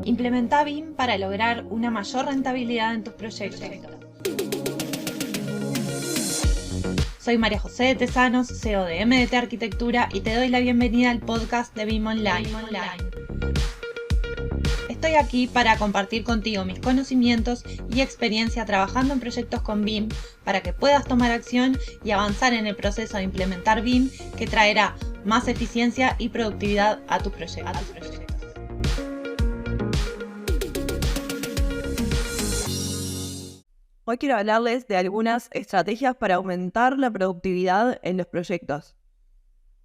Implementa BIM para lograr una mayor rentabilidad en tus proyectos. Soy María José de Tesanos, CEO de MDT Arquitectura, y te doy la bienvenida al podcast de BIM Online. Estoy aquí para compartir contigo mis conocimientos y experiencia trabajando en proyectos con BIM para que puedas tomar acción y avanzar en el proceso de implementar BIM, que traerá más eficiencia y productividad a tus proyectos. Hoy quiero hablarles de algunas estrategias para aumentar la productividad en los proyectos.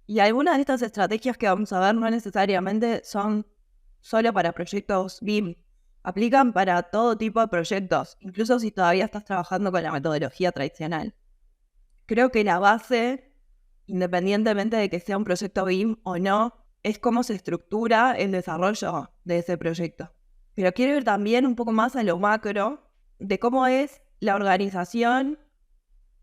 Y algunas de estas estrategias que vamos a ver no necesariamente son solo para proyectos BIM. Aplican para todo tipo de proyectos, incluso si todavía estás trabajando con la metodología tradicional. Creo que la base, independientemente de que sea un proyecto BIM o no, es cómo se estructura el desarrollo de ese proyecto. Pero quiero ir también un poco más a lo macro de cómo es la organización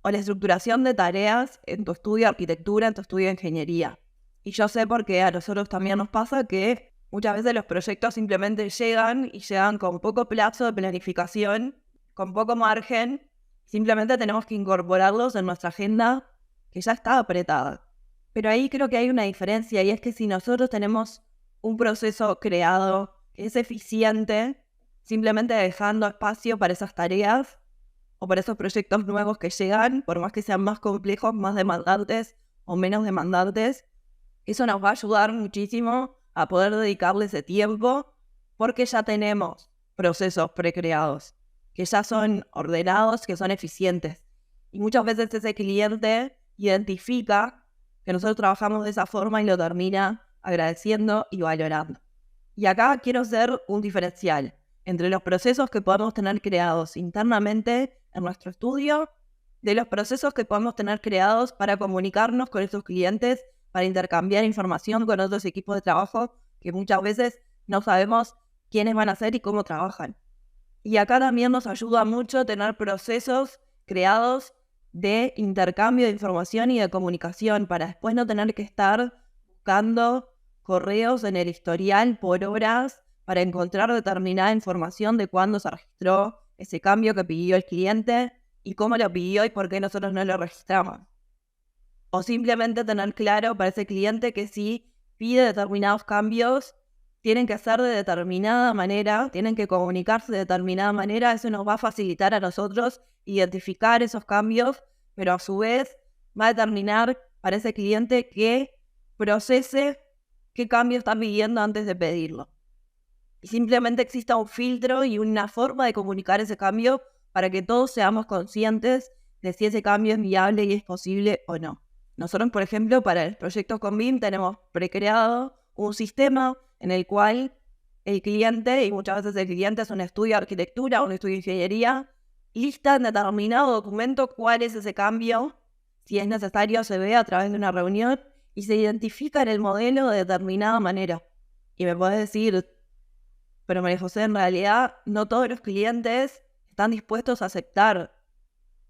o la estructuración de tareas en tu estudio de arquitectura, en tu estudio de ingeniería. Y yo sé porque a nosotros también nos pasa que muchas veces los proyectos simplemente llegan con poco plazo de planificación, con poco margen. Simplemente tenemos que incorporarlos en nuestra agenda que ya está apretada. Pero ahí creo que hay una diferencia, y es que si nosotros tenemos un proceso creado que es eficiente, simplemente dejando espacio para esas tareas o para esos proyectos nuevos que llegan, por más que sean más complejos, más demandantes o menos demandantes, eso nos va a ayudar muchísimo a poder dedicarle ese tiempo, porque ya tenemos procesos precreados, que ya son ordenados, que son eficientes. Y muchas veces ese cliente identifica que nosotros trabajamos de esa forma y lo termina agradeciendo y valorando. Y acá quiero hacer un diferencial entre los procesos que podemos tener creados internamente en nuestro estudio, de los procesos que podemos tener creados para comunicarnos con esos clientes, para intercambiar información con otros equipos de trabajo que muchas veces no sabemos quiénes van a ser y cómo trabajan. Y acá también nos ayuda mucho tener procesos creados de intercambio de información y de comunicación para después no tener que estar buscando correos en el historial por horas para encontrar determinada información de cuándo se registró ese cambio que pidió el cliente y cómo lo pidió y por qué nosotros no lo registramos. O simplemente tener claro para ese cliente que si pide determinados cambios, tienen que ser de determinada manera, tienen que comunicarse de determinada manera. Eso nos va a facilitar a nosotros identificar esos cambios, pero a su vez va a determinar para ese cliente que procese qué cambio está pidiendo antes de pedirlo. Y simplemente exista un filtro y una forma de comunicar ese cambio para que todos seamos conscientes de si ese cambio es viable y es posible o no. Nosotros, por ejemplo, para el proyecto con BIM tenemos precreado un sistema en el cual el cliente, y muchas veces el cliente es un estudio de arquitectura, un estudio de ingeniería, lista en determinado documento cuál es ese cambio. Si es necesario, se ve a través de una reunión y se identifica en el modelo de determinada manera. Y me podés decir, pero María José, en realidad no todos los clientes están dispuestos a aceptar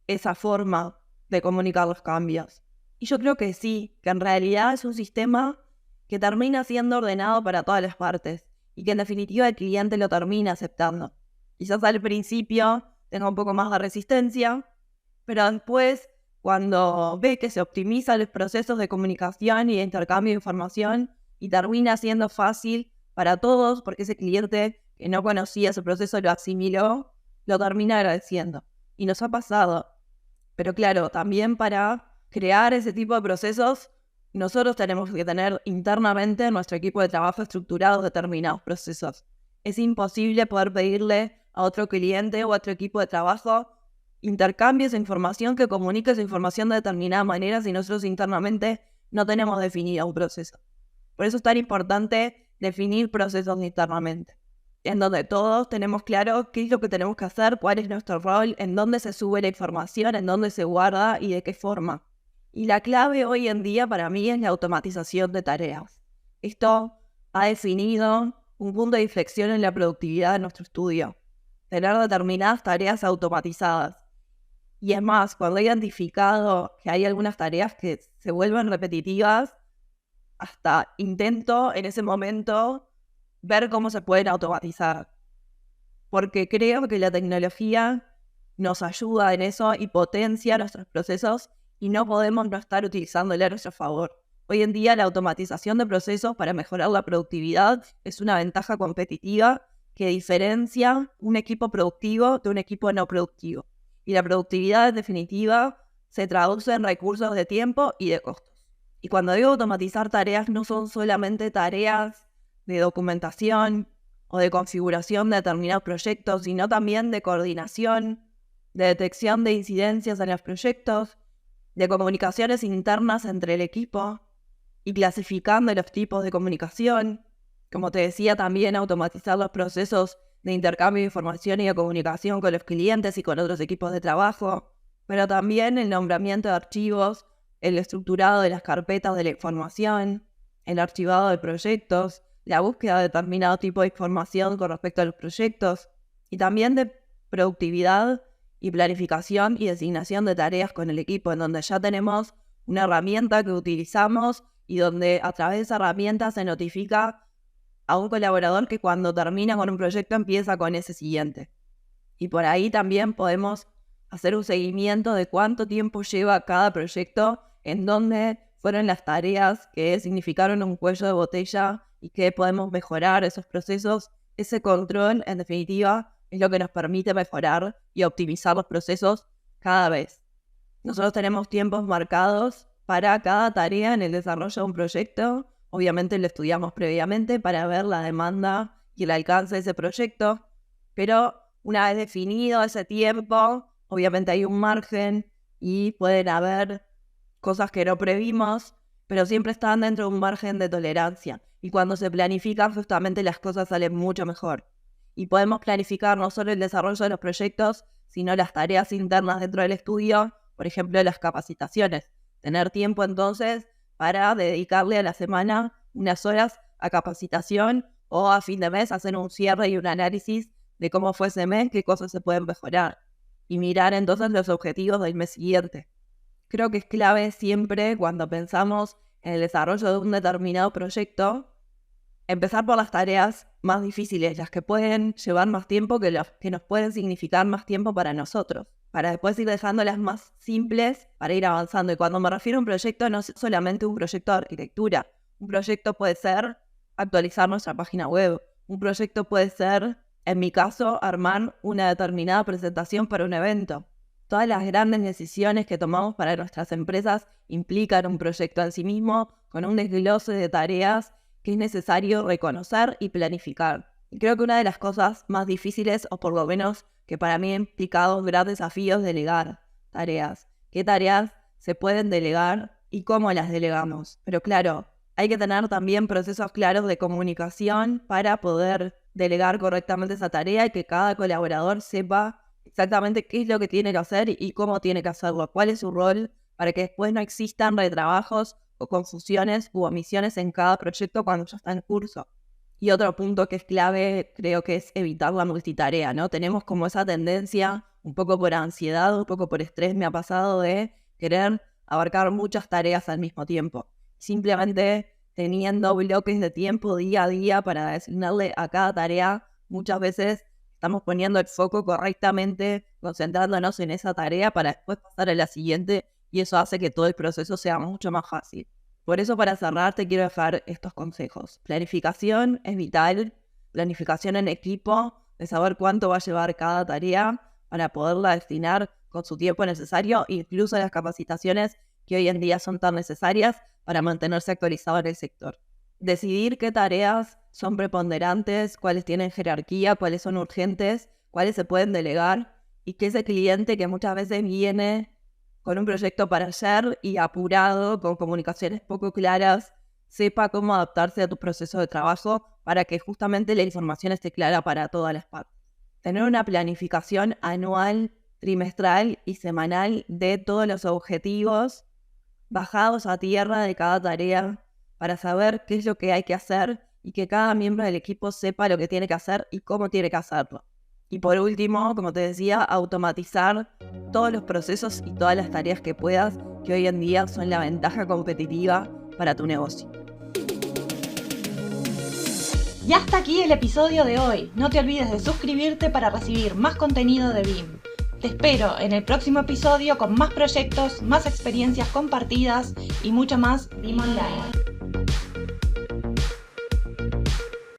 esa forma de comunicar los cambios. Y yo creo que sí, que en realidad es un sistema que termina siendo ordenado para todas las partes y que en definitiva el cliente lo termina aceptando. Quizás al principio tenga un poco más de resistencia, pero después, cuando ve que se optimizan los procesos de comunicación y de intercambio de información y termina siendo fácil para todos, porque ese cliente que no conocía ese proceso lo asimiló, lo termina agradeciendo. Y nos ha pasado. Pero claro, también para crear ese tipo de procesos, nosotros tenemos que tener internamente en nuestro equipo de trabajo estructurados determinados procesos. Es imposible poder pedirle a otro cliente o a otro equipo de trabajo intercambie esa información, que comunique esa información de determinada manera si nosotros internamente no tenemos definido un proceso. Por eso es tan importante definir procesos internamente, en donde todos tenemos claro qué es lo que tenemos que hacer, cuál es nuestro rol, en dónde se sube la información, en dónde se guarda y de qué forma. Y la clave hoy en día para mí es la automatización de tareas. Esto ha definido un punto de inflexión en la productividad de nuestro estudio. Tener determinadas tareas automatizadas. Y es más, cuando he identificado que hay algunas tareas que se vuelven repetitivas, hasta intento en ese momento ver cómo se pueden automatizar. Porque creo que la tecnología nos ayuda en eso y potencia nuestros procesos y no podemos no estar utilizándola a nuestro favor. Hoy en día la automatización de procesos para mejorar la productividad es una ventaja competitiva que diferencia un equipo productivo de un equipo no productivo. Y la productividad, en definitiva, se traduce en recursos de tiempo y de costos. Y cuando digo automatizar tareas, no son solamente tareas de documentación o de configuración de determinados proyectos, sino también de coordinación, de detección de incidencias en los proyectos, de comunicaciones internas entre el equipo y clasificando los tipos de comunicación. Como te decía, también automatizar los procesos de intercambio de información y de comunicación con los clientes y con otros equipos de trabajo, pero también el nombramiento de archivos, el estructurado de las carpetas de la información, el archivado de proyectos, la búsqueda de determinado tipo de información con respecto a los proyectos, y también de productividad y planificación y designación de tareas con el equipo, en donde ya tenemos una herramienta que utilizamos y donde a través de esa herramienta se notifica a un colaborador que cuando termina con un proyecto empieza con ese siguiente. Y por ahí también podemos hacer un seguimiento de cuánto tiempo lleva cada proyecto, en dónde fueron las tareas que significaron un cuello de botella y que podemos mejorar esos procesos. Ese control, en definitiva, es lo que nos permite mejorar y optimizar los procesos cada vez. Nosotros tenemos tiempos marcados para cada tarea en el desarrollo de un proyecto. Obviamente lo estudiamos previamente para ver la demanda y el alcance de ese proyecto, pero una vez definido ese tiempo, obviamente hay un margen y pueden haber cosas que no previmos, pero siempre están dentro de un margen de tolerancia. Y cuando se planifican, justamente las cosas salen mucho mejor. Y podemos planificar no solo el desarrollo de los proyectos, sino las tareas internas dentro del estudio, por ejemplo, las capacitaciones. Tener tiempo entonces para dedicarle a la semana unas horas a capacitación o a fin de mes hacer un cierre y un análisis de cómo fue ese mes, qué cosas se pueden mejorar. Y mirar entonces los objetivos del mes siguiente. Creo que es clave siempre cuando pensamos en el desarrollo de un determinado proyecto, empezar por las tareas más difíciles, las que pueden llevar más tiempo, que nos pueden significar más tiempo para nosotros, para después ir dejándolas más simples para ir avanzando. Y cuando me refiero a un proyecto, no es solamente un proyecto de arquitectura. Un proyecto puede ser actualizar nuestra página web. Un proyecto puede ser, en mi caso, armar una determinada presentación para un evento. Todas las grandes decisiones que tomamos para nuestras empresas implican un proyecto en sí mismo, con un desglose de tareas que es necesario reconocer y planificar. Y creo que una de las cosas más difíciles, o por lo menos que para mí ha implicado un gran desafío, es delegar tareas. ¿Qué tareas se pueden delegar y cómo las delegamos? Pero claro, hay que tener también procesos claros de comunicación para poder delegar correctamente esa tarea y que cada colaborador sepa exactamente qué es lo que tiene que hacer y cómo tiene que hacerlo, cuál es su rol, para que después no existan retrabajos o confusiones u omisiones en cada proyecto cuando ya está en curso. Y otro punto que es clave, creo que es evitar la multitarea, ¿no? Tenemos como esa tendencia, un poco por ansiedad, un poco por estrés, me ha pasado de querer abarcar muchas tareas al mismo tiempo. Simplemente teniendo bloques de tiempo día a día para designarle a cada tarea, muchas veces estamos poniendo el foco correctamente, concentrándonos en esa tarea para después pasar a la siguiente, y eso hace que todo el proceso sea mucho más fácil. Por eso, para cerrar, te quiero dejar estos consejos. Planificación es vital, planificación en equipo, de saber cuánto va a llevar cada tarea para poderla destinar con su tiempo necesario, incluso las capacitaciones que hoy en día son tan necesarias para mantenerse actualizado en el sector. Decidir qué tareas son preponderantes, cuáles tienen jerarquía, cuáles son urgentes, cuáles se pueden delegar, y que ese cliente que muchas veces viene con un proyecto para ayer y apurado, con comunicaciones poco claras, sepa cómo adaptarse a tu proceso de trabajo para que justamente la información esté clara para todas las partes. Tener una planificación anual, trimestral y semanal de todos los objetivos bajados a tierra de cada tarea para saber qué es lo que hay que hacer y que cada miembro del equipo sepa lo que tiene que hacer y cómo tiene que hacerlo. Y por último, como te decía, automatizar todos los procesos y todas las tareas que puedas, que hoy en día son la ventaja competitiva para tu negocio. Y hasta aquí el episodio de hoy. No te olvides de suscribirte para recibir más contenido de BIM. Te espero en el próximo episodio con más proyectos, más experiencias compartidas y mucho más BIM Online.